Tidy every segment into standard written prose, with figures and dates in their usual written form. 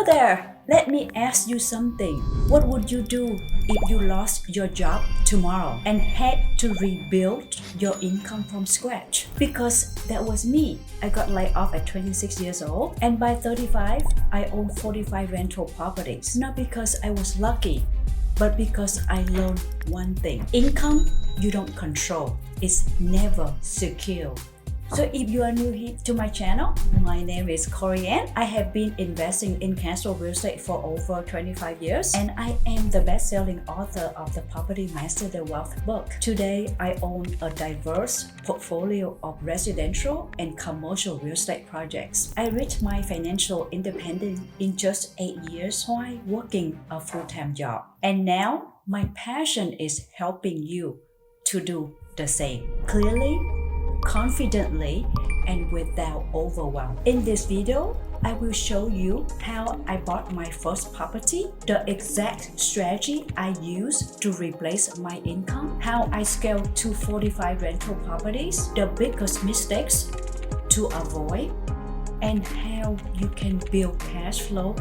Hello there! Let me ask you something. What would you do if you lost your job tomorrow and had to rebuild your income from scratch? Because that was me. I got laid off at 26 years old, and by 35, I own 45 rental properties. Not because I was lucky, but because I learned one thing. Income you don't control is never secure. So if you are new here to my channel, my name is Korianne. I have been investing in cash flow real estate for over 25 years, and I am the best-selling author of the Property Master the Wealth book. Today, I own a diverse portfolio of residential and commercial real estate projects. I reached my financial independence in just 8 years while working a full-time job. And now, my passion is helping you to do the same. Clearly, confidently, and without overwhelm. In this video, I will show you how I bought my first property, the exact strategy I used to replace my income, how I scaled to 45 rental properties, the biggest mistakes to avoid, and how you can build cash flow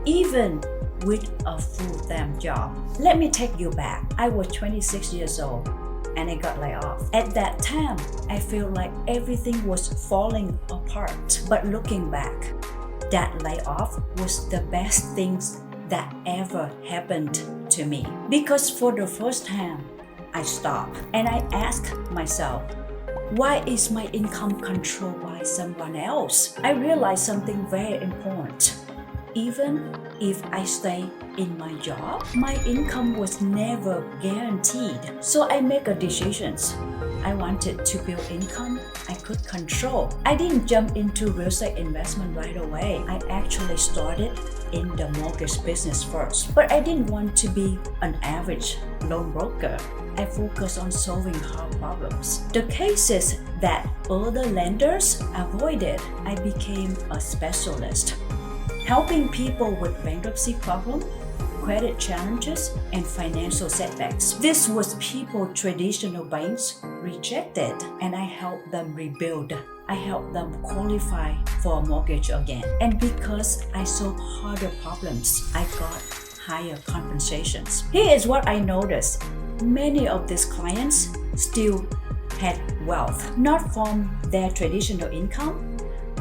even with a full-time job. Let me take you back. I was 26 years old and I got laid off. At that time, I felt like everything was falling apart. But looking back, that layoff was the best things that ever happened to me. Because for the first time, I stopped and I asked myself, why is my income controlled by someone else? I realized something very important. Even if I stay in my job, my income was never guaranteed. So I made a decision. I wanted to build income I could control. I didn't jump into real estate investment right away. I actually started in the mortgage business first. But I didn't want to be an average loan broker. I focused on solving hard problems. The cases that other lenders avoided, I became a specialist, helping people with bankruptcy problems, credit challenges, and financial setbacks. This was people traditional banks rejected, and I helped them rebuild. I helped them qualify for a mortgage again. And because I solved harder problems, I got higher compensations. Here is what I noticed. Many of these clients still had wealth, not from their traditional income,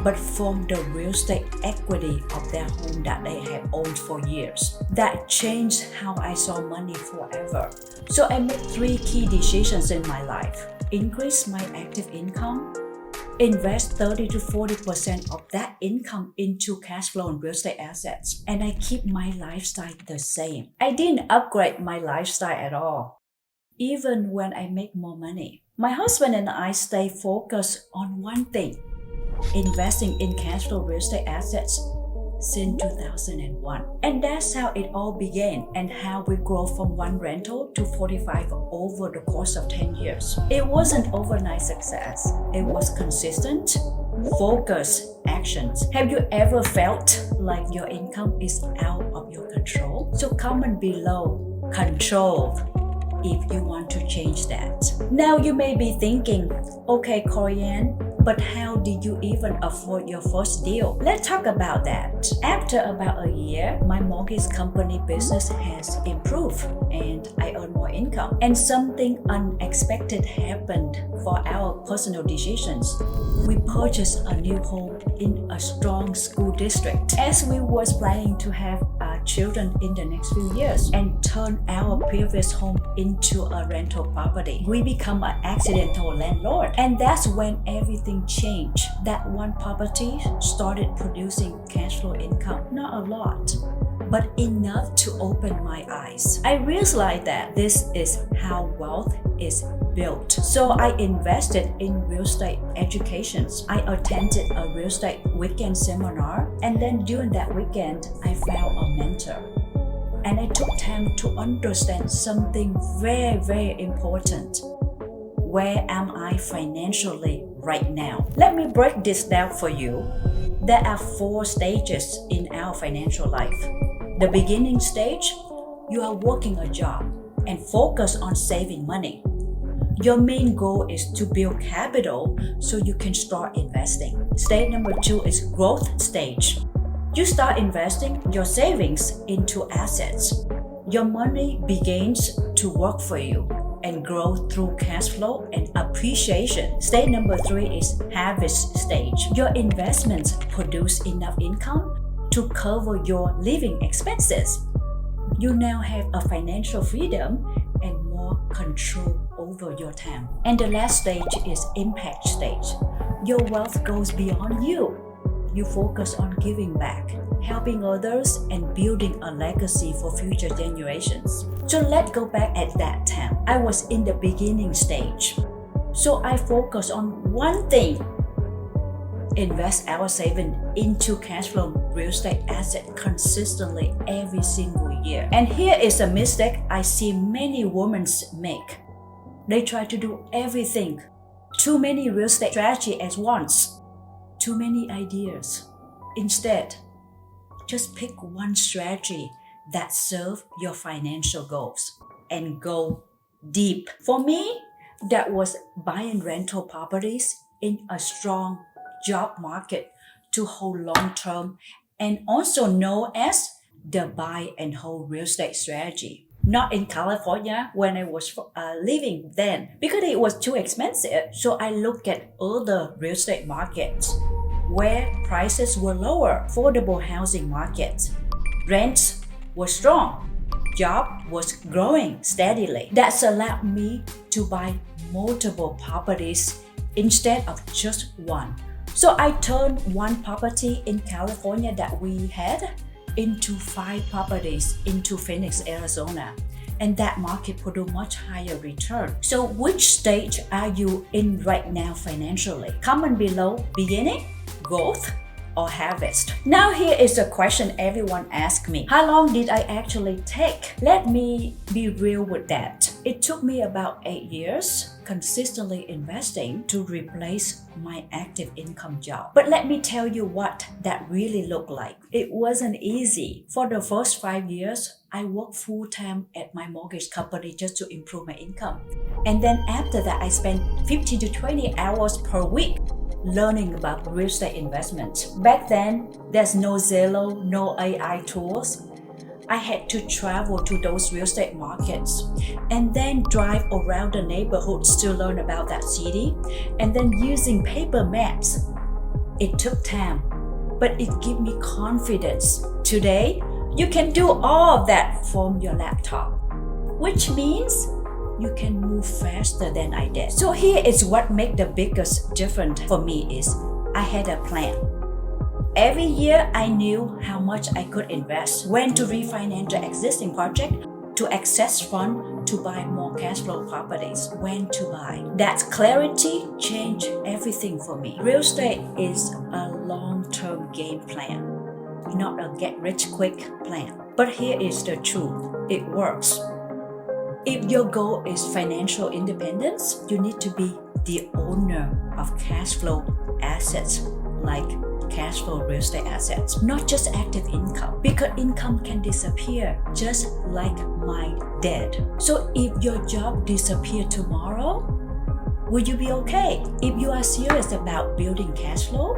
but from the real estate equity of their home that they have owned for years. That changed how I saw money forever. So I made 3 key decisions in my life. Increase my active income, invest 30 to 40% of that income into cash flow and real estate assets, and I keep my lifestyle the same. I didn't upgrade my lifestyle at all, even when I make more money. My husband and I stay focused on one thing: investing in cash flow real estate assets since 2001. And that's how it all began and how we grow from 1 rental to 45 over the course of 10 years. It wasn't overnight success. It was consistent, focused actions. Have you ever felt like your income is out of your control? So comment below, control, if you want to change that. Now you may be thinking, okay, Korianne, but how did you even afford your first deal? Let's talk about that. After about a year, my mortgage company business has improved and I earn more income. And something unexpected happened for our personal decisions. We purchased a new home in a strong school district, as we was planning to have children in the next few years, and turn our previous home into a rental property. We become an accidental landlord, and that's when everything changed. That one property started producing cash flow income. Not a lot, but enough to open my eyes. I realized that this is how wealth is built. So I invested in real estate educations. I attended a real estate weekend seminar, and then during that weekend, I found a mentor. And I took time to understand something very, very important. Where am I financially right now? Let me break this down for you. There are 4 stages in our financial life. The beginning stage, you are working a job and focus on saving money. Your main goal is to build capital so you can start investing. Stage number 2 is growth stage. You start investing your savings into assets. Your money begins to work for you and grow through cash flow and appreciation. Stage number 3 is harvest stage. Your investments produce enough income to cover your living expenses. You now have a financial freedom and more control over your time. And the last stage is impact stage. Your wealth goes beyond you. You focus on giving back, helping others, and building a legacy for future generations. So let's go back at that time. I was in the beginning stage. So I focus on one thing: invest our savings into cash flow real estate asset consistently every single year. And here is a mistake I see many women make. They try to do everything. Too many real estate strategy at once. Too many ideas. Instead, just pick one strategy that serves your financial goals and go deep. For me, that was buying rental properties in a strong job market to hold long-term, and also known as the buy and hold real estate strategy. Not in California when I was living then, because it was too expensive. So I looked at other real estate markets where prices were lower, affordable housing markets. Rents were strong. Job was growing steadily. That's allowed me to buy multiple properties instead of just one. So I turned one property in California that we had into 5 properties into Phoenix, Arizona. And that market produced much higher return. So which stage are you in right now financially? Comment below: beginning, growth, or harvest? Now here is a question everyone asks me. How long did I actually take? Let me be real with that. It took me about 8 years consistently investing to replace my active income job. But let me tell you what that really looked like. It wasn't easy. For the first 5 years, I worked full-time at my mortgage company just to improve my income. And then after that, I spent 15 to 20 hours per week learning about real estate investment. Back then, there's no Zillow, no AI tools. I had to travel to those real estate markets and then drive around the neighborhoods to learn about that city, and then using paper maps. It took time, but it gave me confidence. Today, you can do all of that from your laptop, which means you can move faster than I did. So here is what made the biggest difference for me is I had a plan. Every year, I knew how much I could invest, when to refinance the existing project, to access funds to buy more cash flow properties, when to buy. That clarity changed everything for me. Real estate is a long-term game plan, not a get-rich-quick plan. But here is the truth. It works. If your goal is financial independence, you need to be the owner of cash flow assets like cash flow real estate assets, not just active income, because income can disappear just like my debt. So if your job disappears tomorrow, will you be okay? If you are serious about building cash flow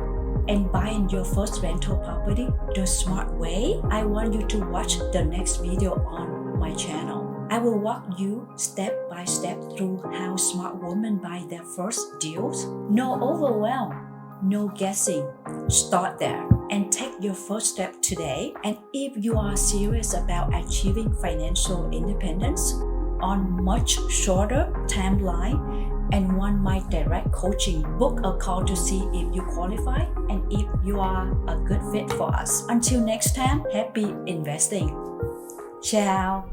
and buying your first rental property the smart way, I want you to watch the next video on my channel. I will walk you step by step through how smart women buy their first deals. No overwhelm, no guessing. Start there and take your first step today. And if you are serious about achieving financial independence on much shorter timeline and want my direct coaching, book a call to see if you qualify and if you are a good fit for us. Until next time, happy investing. Ciao.